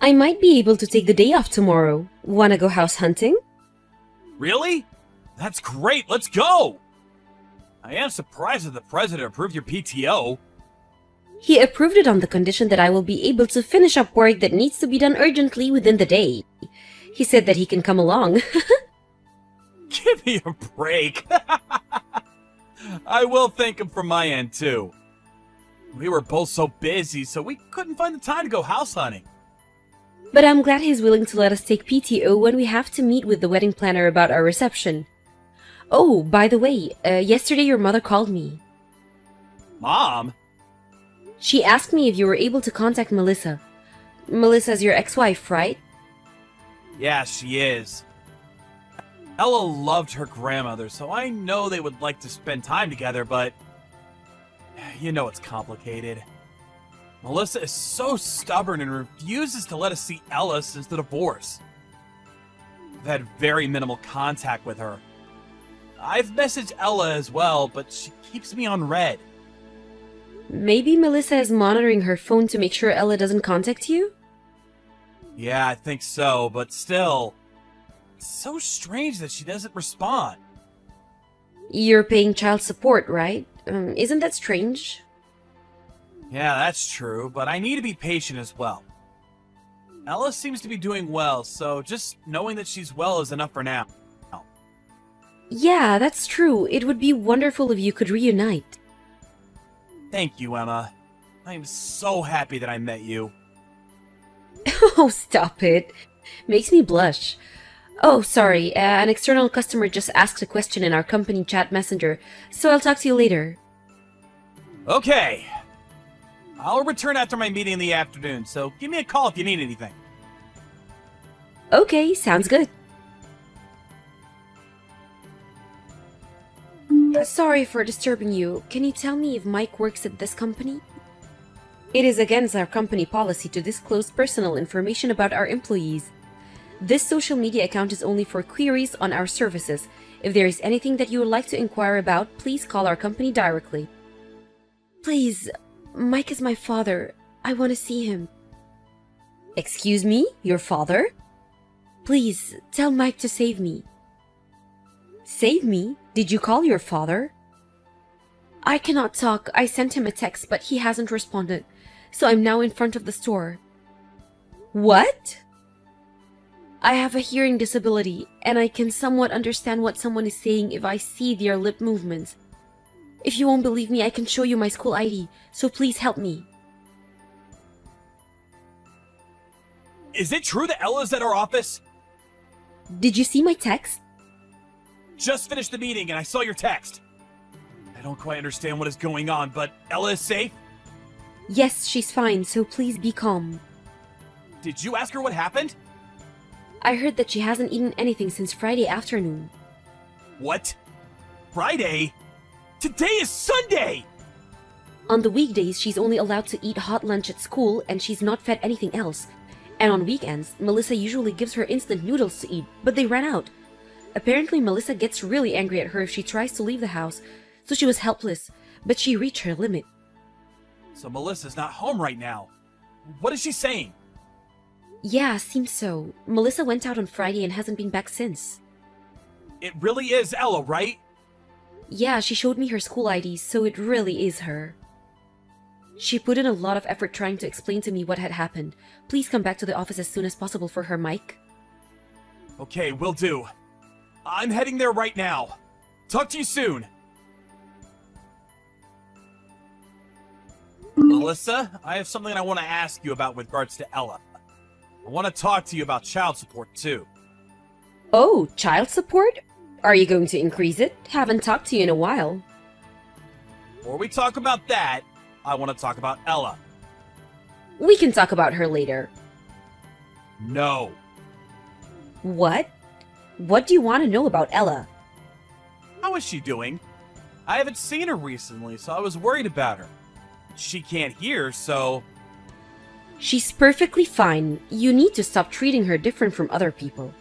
I might be able to take the day off tomorrow. Wanna go house hunting? Really? That's great, let's go! I am surprised that the president approved your PTO. He approved it on the condition that I will be able to finish up work that needs to be done urgently within the day. He said that he can come along. Give me a break. I will thank him from my end, too. We were both so busy, so we couldn't find the time to go house hunting. But I'm glad he's willing to let us take PTO when we have to meet with the wedding planner about our reception. Oh, by the way, yesterday your mother called me. Mom? She asked me if you were able to contact Melissa. Melissa's your ex-wife, right? Yeah, she is. Ella loved her grandmother, so I know they would like to spend time together, but you know it's complicated. Melissa is so stubborn and refuses to let us see Ella since the divorce. I've had very minimal contact with her. I've messaged Ella as well, but she keeps me on red. Maybe Melissa is monitoring her phone to make sure Ella doesn't contact you? Yeah, I think so, but still, it's so strange that she doesn't respond. You're paying child support, right? Isn't that strange? Yeah, that's true, but I need to be patient as well. Ella seems to be doing well, so just knowing that she's well is enough for now. Yeah, that's true. It would be wonderful if you could reunite. Thank you, Emma. I am so happy that I met you. Oh, stop it. Makes me blush. Oh, sorry, an external customer just asked a question in our company chat messenger, so I'll talk to you later. Okay. I'll return after my meeting in the afternoon, so give me a call if you need anything. Okay, sounds good. Sorry for disturbing you. Can you tell me if Mike works at this company? It is against our company policy to disclose personal information about our employees. This social media account is only for queries on our services. If there is anything that you would like to inquire about, please call our company directly. Please, Mike is my father. I want to see him. Excuse me? Your father? Please, tell Mike to save me. Save me? Did you call your father? I cannot talk. I sent him a text, but he hasn't responded. So I'm now in front of the store. What? I have a hearing disability, and I can somewhat understand what someone is saying if I see their lip movements. If you won't believe me, I can show you my school ID, so please help me. Is it true that Ella's at our office? Did you see my text? Just finished the meeting and I saw your text. I don't quite understand what is going on, but Ella is safe? Yes, she's fine, so please be calm. Did you ask her what happened? I heard that she hasn't eaten anything since Friday afternoon. What? Friday? Today is Sunday! On the weekdays, she's only allowed to eat hot lunch at school and she's not fed anything else. And on weekends, Melissa usually gives her instant noodles to eat, but they ran out. Apparently, Melissa gets really angry at her if she tries to leave the house, so she was helpless, but she reached her limit. So Melissa's not home right now. What is she saying? Yeah, seems so. Melissa went out on Friday and hasn't been back since. It really is Ella, right? Yeah, she showed me her school ID, so it really is her. She put in a lot of effort trying to explain to me what had happened. Please come back to the office as soon as possible for her, Mike. Okay, will do. I'm heading there right now. Talk to you soon. Melissa, I have something I want to ask you about with regards to Ella. I want to talk to you about child support, too. Oh, child support? Are you going to increase it? Haven't talked to you in a while. Before we talk about that, I want to talk about Ella. We can talk about her later. No. What? What do you want to know about Ella? How is she doing? I haven't seen her recently, so I was worried about her. She can't hear, so... She's perfectly fine. You need to stop treating her different from other people.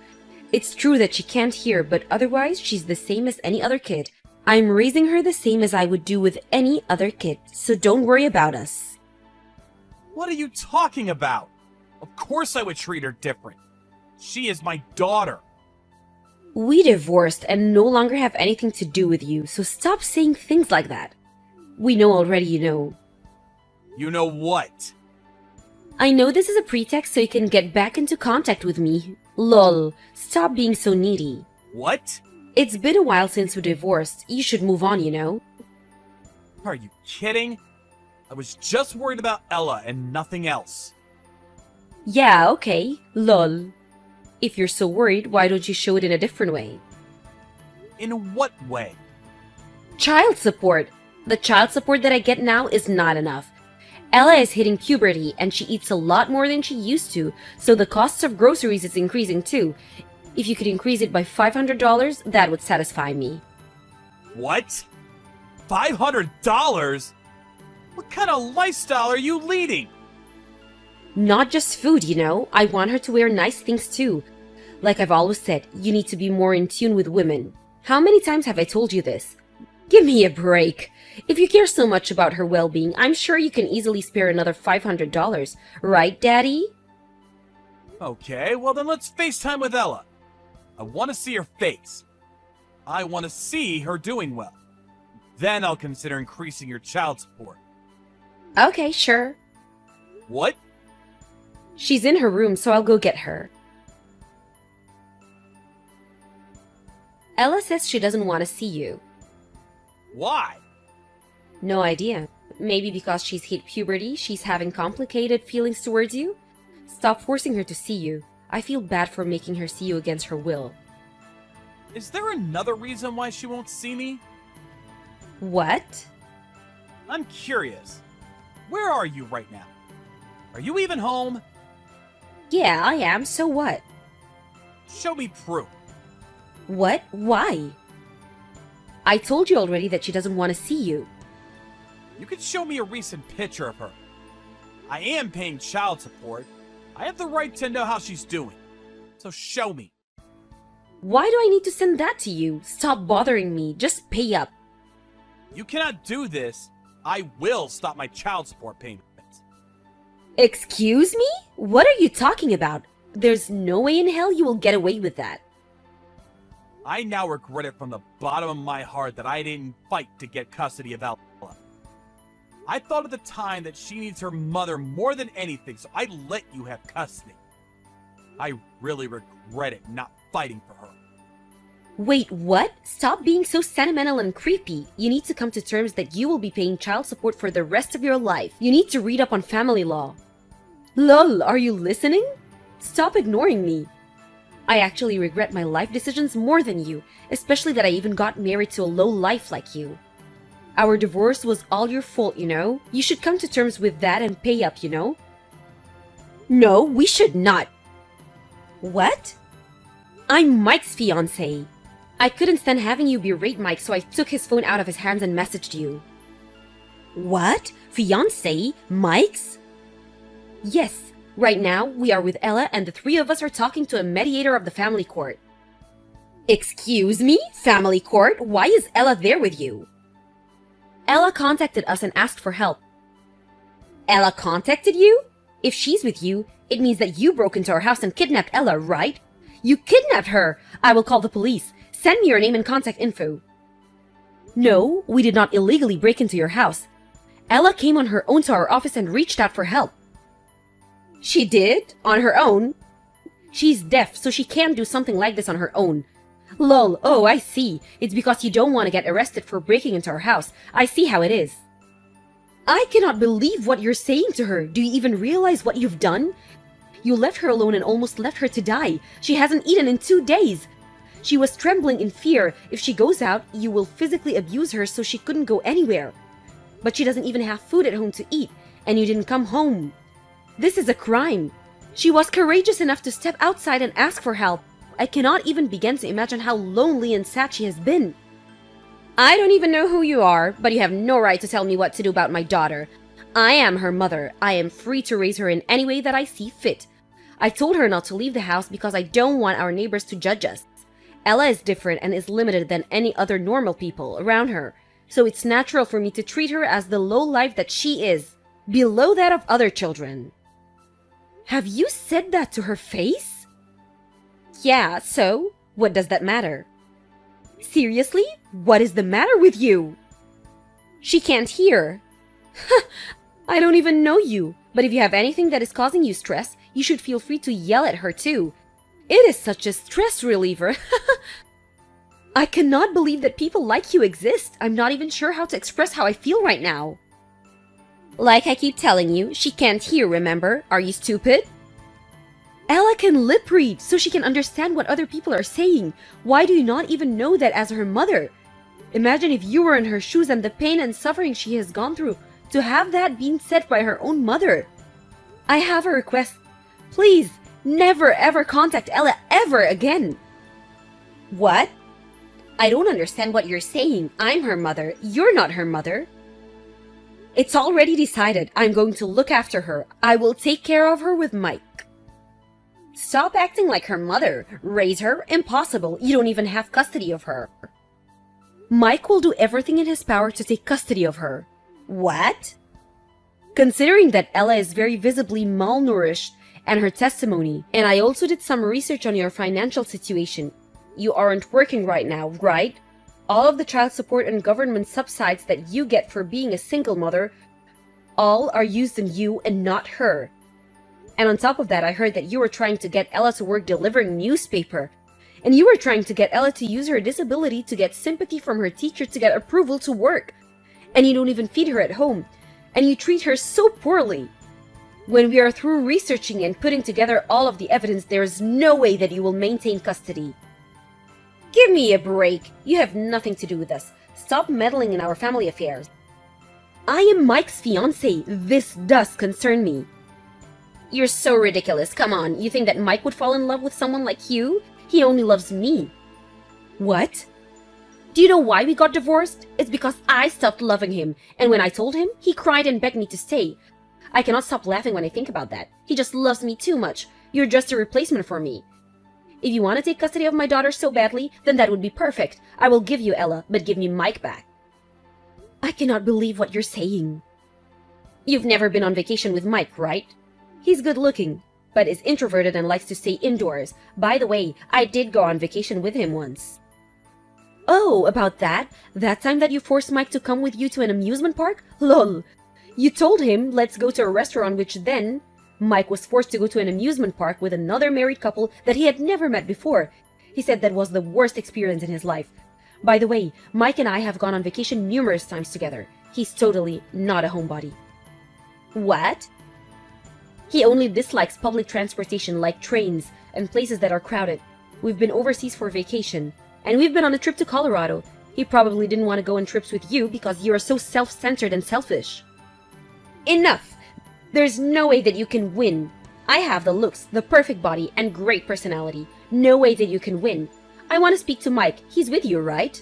It's true that she can't hear, but otherwise she's the same as any other kid. I'm raising her the same as I would do with any other kid, so don't worry about us. What are you talking about? Of course I would treat her different. She is my daughter. We divorced and no longer have anything to do with you, so stop saying things like that. We know already you know. You know what? I know this is a pretext so you can get back into contact with me. Lol, stop being so needy. What? It's been a while since we divorced. You should move on, you know? Are you kidding? I was just worried about Ella and nothing else. Yeah, okay. Lol. If you're so worried, why don't you show it in a different way? In what way? Child support. The child support that I get now is not enough. Ella is hitting puberty and she eats a lot more than she used to, so the costs of groceries is increasing too. If you could increase it by $500, that would satisfy me. What? $500? What kind of lifestyle are you leading? Not just food, you know. I want her to wear nice things too. Like I've always said, you need to be more in tune with women. How many times have I told you this? Give me a break. If you care so much about her well-being, I'm sure you can easily spare another $500. Right, Daddy? Okay, well then let's FaceTime with Ella. I want to see her face. I want to see her doing well. Then I'll consider increasing your child support. Okay, sure. What? She's in her room, so I'll go get her. Ella says she doesn't want to see you. Why? No idea. Maybe because she's hit puberty, she's having complicated feelings towards you? Stop forcing her to see you. I feel bad for making her see you against her will. Is there another reason why she won't see me? What? I'm curious. Where are you right now? Are you even home? Yeah, I am, so what? Show me proof. What? Why? I told you already that she doesn't want to see you. You can show me a recent picture of her. I am paying child support. I have the right to know how she's doing. So show me. Why do I need to send that to you? Stop bothering me. Just pay up. You cannot do this. I will stop my child support payments. Excuse me? What are you talking about? There's no way in hell you will get away with that. I now regret it from the bottom of my heart that I didn't fight to get custody of Ella. I thought at the time that she needs her mother more than anything, so I let you have custody. I really regret it not fighting for her. Wait, what? Stop being so sentimental and creepy. You need to come to terms that you will be paying child support for the rest of your life. You need to read up on family law. Lol, are you listening? Stop ignoring me. I actually regret my life decisions more than you, especially that I even got married to a low life like you. Our divorce was all your fault, you know? You should come to terms with that and pay up, you know? No, we should not. What? I'm Mike's fiance. I couldn't stand having you berate Mike, so I took his phone out of his hands and messaged you. What? Fiance? Mike's? Yes. Right now, we are with Ella and the three of us are talking to a mediator of the family court. Excuse me? Family court? Why is Ella there with you? Ella contacted us and asked for help. Ella contacted you? If she's with you, it means that you broke into our house and kidnapped Ella, right? You kidnapped her! I will call the police. Send me your name and contact info. No, we did not illegally break into your house. Ella came on her own to our office and reached out for help. She did? On her own? She's deaf, so she can't do something like this on her own. Lol, oh, I see. It's because you don't want to get arrested for breaking into our house. I see how it is. I cannot believe what you're saying to her. Do you even realize what you've done? You left her alone and almost left her to die. She hasn't eaten in 2 days. She was trembling in fear. If she goes out, you will physically abuse her so she couldn't go anywhere. But she doesn't even have food at home to eat, and you didn't come home. This is a crime. She was courageous enough to step outside and ask for help. I cannot even begin to imagine how lonely and sad she has been. I don't even know who you are, but you have no right to tell me what to do about my daughter. I am her mother. I am free to raise her in any way that I see fit. I told her not to leave the house because I don't want our neighbors to judge us. Ella is different and is limited than any other normal people around her, so it's natural for me to treat her as the low life that she is, below that of other children. Have you said that to her face? Yeah, so? What does that matter? Seriously? What is the matter with you? She can't hear. I don't even know you, but if you have anything that is causing you stress, you should feel free to yell at her too. It is such a stress reliever. I cannot believe that people like you exist. I'm not even sure how to express how I feel right now. Like I keep telling you, she can't hear, remember? Are you stupid? Ella can lip read, so she can understand what other people are saying. Why do you not even know that as her mother? Imagine if you were in her shoes and the pain and suffering she has gone through to have that being said by her own mother. I have a request. Please, never ever contact Ella ever again. What? I don't understand what you're saying. I'm her mother. You're not her mother. It's already decided. I'm going to look after her. I will take care of her with Mike. Stop acting like her mother. Raise her? Impossible. You don't even have custody of her. Mike will do everything in his power to take custody of her. What? Considering that Ella is very visibly malnourished and her testimony, and I also did some research on your financial situation. You aren't working right now, right? All of the child support and government subsidies that you get for being a single mother, all are used on you and not her. And on top of that, I heard that you were trying to get Ella to work delivering newspaper. And you were trying to get Ella to use her disability to get sympathy from her teacher to get approval to work. And you don't even feed her at home. And you treat her so poorly. When we are through researching and putting together all of the evidence, there is no way that you will maintain custody. Give me a break. You have nothing to do with us. Stop meddling in our family affairs. I am Mike's fiance. This does concern me. You're so ridiculous. Come on, you think that Mike would fall in love with someone like you? He only loves me. What? Do you know why we got divorced? It's because I stopped loving him, and when I told him, he cried and begged me to stay. I cannot stop laughing when I think about that. He just loves me too much. You're just a replacement for me. If you want to take custody of my daughter so badly, then that would be perfect. I will give you Ella, but give me Mike back. I cannot believe what you're saying. You've never been on vacation with Mike, right? He's good looking, but is introverted and likes to stay indoors. By the way, I did go on vacation with him once. Oh, about that? That time that you forced Mike to come with you to an amusement park? Lol. You told him, let's go to a restaurant, which then Mike was forced to go to an amusement park with another married couple that he had never met before. He said that was the worst experience in his life. By the way, Mike and I have gone on vacation numerous times together. He's totally not a homebody. What? He only dislikes public transportation like trains and places that are crowded. We've been overseas for vacation, and we've been on a trip to Colorado. He probably didn't want to go on trips with you because you are so self-centered and selfish. Enough! There's no way that you can win. I have the looks, the perfect body, and great personality. No way that you can win. I want to speak to Mike. He's with you, right?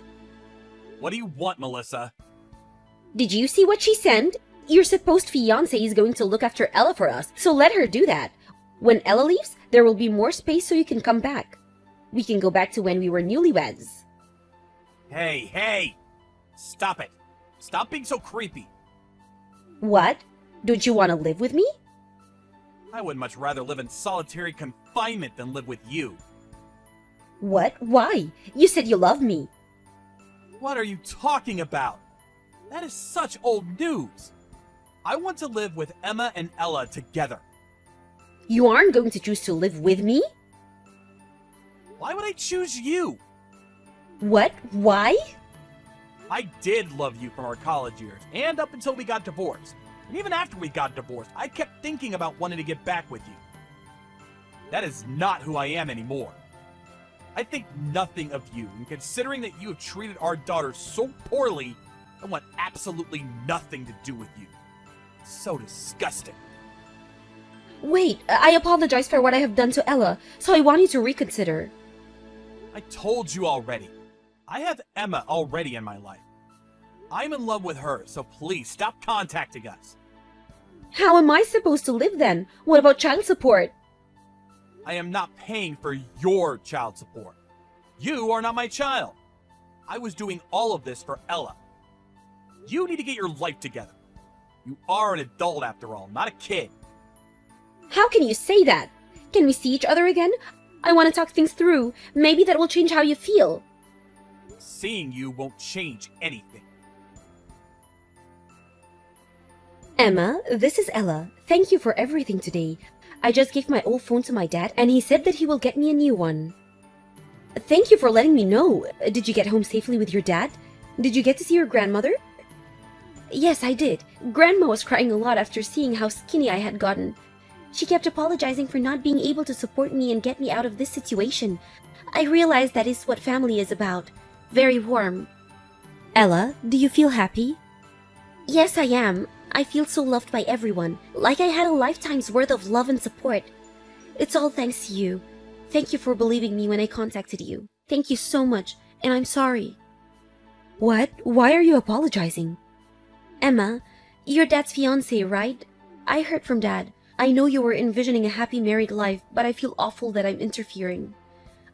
What do you want, Melissa? Did you see what she sent? Your supposed fiance is going to look after Ella for us, so let her do that. When Ella leaves, there will be more space so you can come back. We can go back to when we were newlyweds. Hey! Stop it. Stop being so creepy. What? Don't you want to live with me? I would much rather live in solitary confinement than live with you. What? Why? You said you love me. What are you talking about? That is such old news. I want to live with Emma and Ella together. You aren't going to choose to live with me? Why would I choose you? What? Why? I did love you from our college years, and up until we got divorced. And even after we got divorced, I kept thinking about wanting to get back with you. That is not who I am anymore. I think nothing of you, and considering that you have treated our daughter so poorly, I want absolutely nothing to do with you. So disgusting. Wait, I apologize for what I have done to Ella, so I want you to reconsider. I told you already. I have Emma already in my life. I'm in love with her, so please stop contacting us. How am I supposed to live then? What about child support? I am not paying for your child support. You are not my child. I was doing all of this for Ella. You need to get your life together. You are an adult after all, not a kid. How can you say that? Can we see each other again? I want to talk things through. Maybe that will change how you feel. Seeing you won't change anything. Emma, this is Ella. Thank you for everything today. I just gave my old phone to my dad and he said that he will get me a new one. Thank you for letting me know. Did you get home safely with your dad? Did you get to see your grandmother? Yes, I did. Grandma was crying a lot after seeing how skinny I had gotten. She kept apologizing for not being able to support me and get me out of this situation. I realized that is what family is about. Very warm. Ella, do you feel happy? Yes, I am. I feel so loved by everyone, like I had a lifetime's worth of love and support. It's all thanks to you. Thank you for believing me when I contacted you. Thank you so much, and I'm sorry. What? Why are you apologizing? Emma, you're Dad's fiance, right? I heard from Dad. I know you were envisioning a happy married life, but I feel awful that I'm interfering.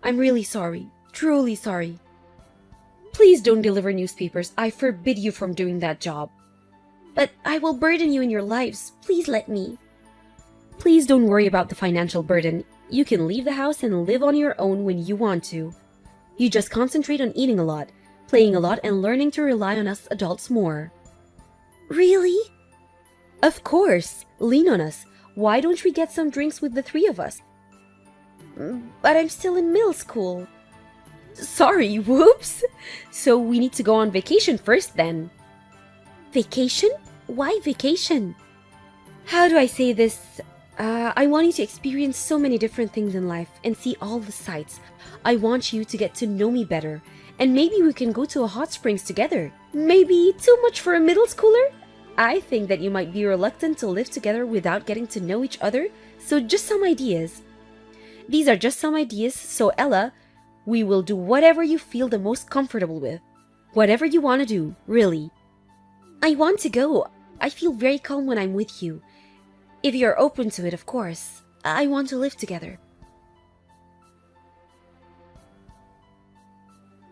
I'm really sorry. Truly sorry. Please don't deliver newspapers. I forbid you from doing that job. But I will burden you in your lives. Please let me. Please don't worry about the financial burden. You can leave the house and live on your own when you want to. You just concentrate on eating a lot, playing a lot, and learning to rely on us adults more. Really? Of course. Lean on us. Why don't we get some drinks with the three of us? But I'm still in middle school. Sorry, whoops. So we need to go on vacation first then. Vacation? Why vacation? How do I say this? I want you to experience so many different things in life and see all the sights. I want you to get to know me better. And maybe we can go to a hot springs together. Maybe too much for a middle schooler? I think that you might be reluctant to live together without getting to know each other, so just some ideas. These are just some ideas, so Ella, we will do whatever you feel the most comfortable with. Whatever you want to do, really. I want to go. I feel very calm when I'm with you. If you're open to it, of course. I want to live together.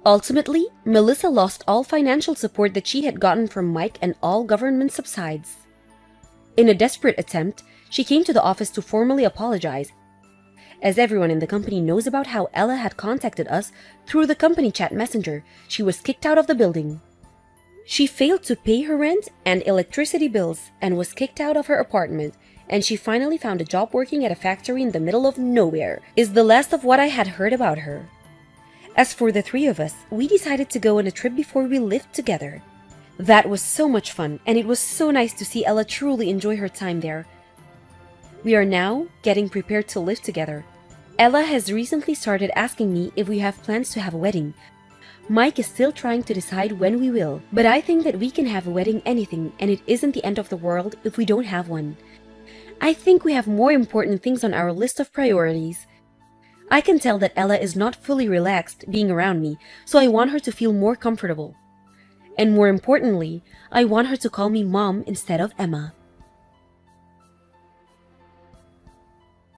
Ultimately, Melissa lost all financial support that she had gotten from Mike and all government subsides. In a desperate attempt, she came to the office to formally apologize, as everyone in the company knows about how Ella had contacted us through the company chat messenger. She was kicked out of the building. She failed to pay her rent and electricity bills and was kicked out of her apartment, and she finally found a job working at a factory in the middle of nowhere, is the last of what I had heard about her. As for the three of us, we decided to go on a trip before we lived together. That was so much fun, and it was so nice to see Ella truly enjoy her time there. We are now getting prepared to live together. Ella has recently started asking me if we have plans to have a wedding. Mike is still trying to decide when we will, but I think that we can have a wedding anything, and it isn't the end of the world if we don't have one. I think we have more important things on our list of priorities. I can tell that Ella is not fully relaxed being around me, so I want her to feel more comfortable. And more importantly, I want her to call me Mom instead of Emma.